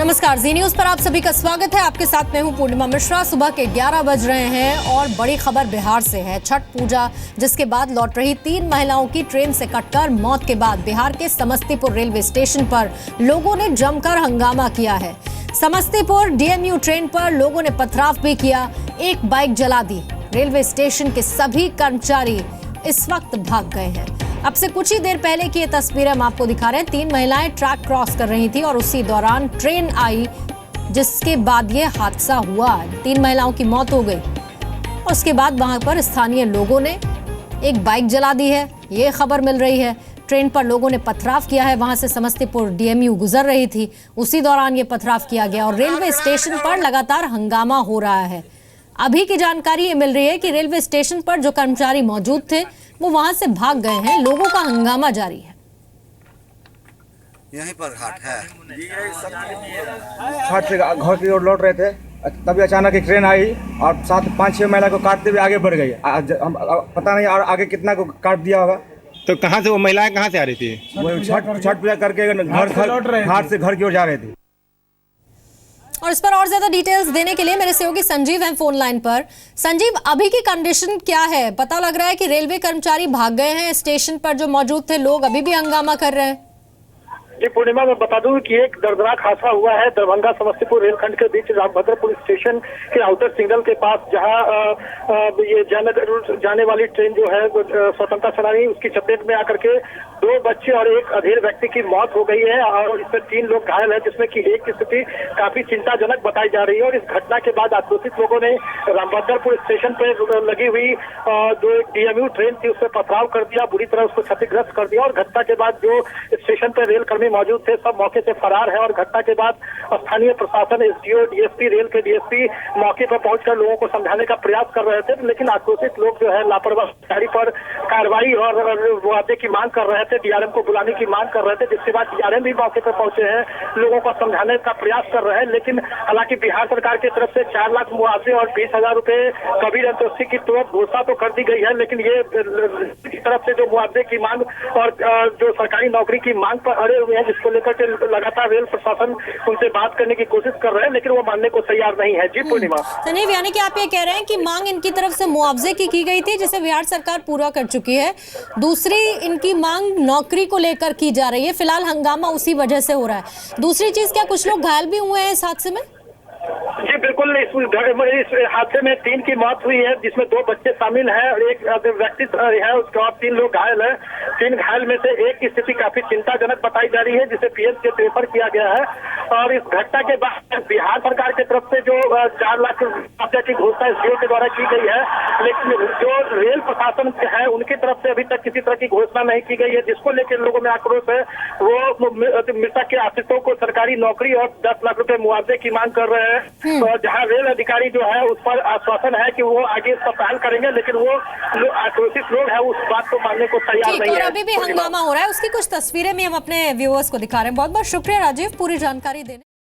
नमस्कार, जी न्यूज पर आप सभी का स्वागत है। आपके साथ मैं हूं पूर्णिमा मिश्रा। सुबह के 11 बज रहे हैं और बड़ी खबर बिहार से है। छठ पूजा जिसके बाद लौट रही 3 महिलाओं की ट्रेन से कटकर मौत के बाद बिहार के समस्तीपुर रेलवे स्टेशन पर लोगों ने जमकर हंगामा किया है। समस्तीपुर डीएमयू ट्रेन पर लोगों ने पथराव भी किया, एक बाइक जला दी। रेलवे स्टेशन के सभी कर्मचारी इस वक्त भाग गए हैं। अब से कुछ ही देर पहले की ये तस्वीरें हम आपको दिखा रहे हैं। 3 महिलाएं ट्रैक क्रॉस कर रही थी और उसी दौरान ट्रेन आई, जिसके बाद ये हादसा हुआ। 3 महिलाओं की मौत हो गई और उसके बाद वहां पर स्थानीय लोगों ने एक बाइक जला दी है, ये खबर मिल रही है। ट्रेन पर लोगों ने पथराव किया है, वहां से समस्तीपुर डीएमयू गुजर रही थी, उसी दौरान ये पथराव किया गया और रेलवे स्टेशन पर लगातार हंगामा हो रहा है। अभी की जानकारी ये मिल रही है कि रेलवे स्टेशन पर जो कर्मचारी मौजूद थे वो वहां से भाग गए हैं। लोगों का हंगामा जारी है। यहीं पर घाट है। घाट से घर की ओर लौट रहे थे, तभी अचानक एक ट्रेन आई और 7-5-6 महिला को काटते हुए आगे बढ़ गई। पता नहीं और आगे कितना को काट दिया होगा। तो कहाँ से वो महिलाएं कहाँ से आ रही थी? वो छठ पूजा करके घाट से घर की ओर जा रहे थे। और इस पर और ज्यादा डिटेल्स देने के लिए मेरे सहयोगी संजीव हैं फोन लाइन पर। संजीव, अभी की कंडीशन क्या है? पता लग रहा है कि रेलवे कर्मचारी भाग गए हैं, स्टेशन पर जो मौजूद थे लोग अभी भी हंगामा कर रहे हैं। जी पूर्णिमा, मैं बता दूं कि एक दर्दनाक हादसा हुआ है दरभंगा समस्तीपुर रेलखंड के बीच रामभद्रपुर स्टेशन के आउटर सिग्नल के पास, जहां ये जयनगर जाने वाली ट्रेन जो है स्वतंत्रता सेनानी, उसकी चपेट में आकर के 2 बच्चे और एक अधेड़ व्यक्ति की मौत हो गई है और इसमें 3 लोग घायल हैं, जिसमें कि एक की स्थिति काफी चिंताजनक बताई जा रही है। और इस घटना के बाद आक्रोशित लोगों ने रामभद्रपुर स्टेशन पर लगी हुई जो डीएमयू ट्रेन थी उस पर पथराव कर दिया, बुरी तरह उसको क्षतिग्रस्त कर दिया। और घटना के बाद जो स्टेशन पर रेल कर्मी मौजूद थे सब मौके से फरार है। और घटना के बाद स्थानीय प्रशासन, एसडीओ, डीएसपी, रेल के डीएसपी मौके पर पहुंचकर लोगों को समझाने का प्रयास कर रहे थे, लेकिन आक्रोशित लोग जो है लापरवाह अधिकारी पर कार्रवाई और मुआवजे की मांग कर रहे थे, डीआरएम को बुलाने की मांग कर रहे थे, जिसके बाद डीआरएम भी मौके पर पहुंचे हैं, लोगों को समझाने का प्रयास कर रहे हैं। लेकिन हालांकि बिहार सरकार की तरफ से 4 लाख मुआवजे और 20,000 रुपए कबीर अंतोषी की तुरंत घोषणा तो कर दी गई है, लेकिन ये की तरफ से जो मुआवजे की मांग और जो सरकारी नौकरी की मांग पर अड़े हुए हैं, जिसको लेकर के लगातार रेल प्रशासन उनसे बात करने की कोशिश कर रहे हैं, लेकिन वो मानने को तैयार नहीं है। जी पूर्णिमा। संजीव, यानी कि आप ये कह रहे हैं कि मांग इनकी तरफ से मुआवजे की गई थी, जिसे बिहार सरकार पूरा कर चुकी है। दूसरी इनकी मांग नौकरी को लेकर की जा रही है। फिलहाल हंगामा उसी वजह से हो रहा है। दूसरी चीज, क्या कुछ लोग घायल भी हुए हैं इस हादसे में? जी बिल्कुल, इस हादसे में 3 की मौत हुई है, जिसमें 2 बच्चे शामिल हैं और एक व्यक्ति है उसके और 3 लोग घायल हैं। 3 घायल में से एक की स्थिति काफी चिंताजनक बताई जा रही है, जिसे पीएमसीएच से रेफर किया गया है। और इस घटना के बाद बिहार सरकार की तरफ से जो 4 लाख रुपये की घोषणा एसडीओ के द्वारा की गई है, लेकिन जो रेल प्रशासन है उनकी तरफ से अभी तक किसी तरह की घोषणा नहीं की गई है, जिसको लेकर लोगों में आक्रोश है। वो मृतक के आश्रितों को सरकारी नौकरी और 10 लाख रुपए मुआवजे की मांग कर रहे हैं। तो जहां रेल अधिकारी जो है उस पर आश्वासन है कि वो आगे इसका पहल करेंगे, लेकिन वो आक्रोशित लोग हैं उस बात को मानने को तैयार नहीं है। अभी भी हंगामा हो रहा है, उसकी कुछ तस्वीरें भी हम अपने व्यूअर्स को दिखा रहे हैं। बहुत बहुत शुक्रिया राजीव पूरी जानकारी देने।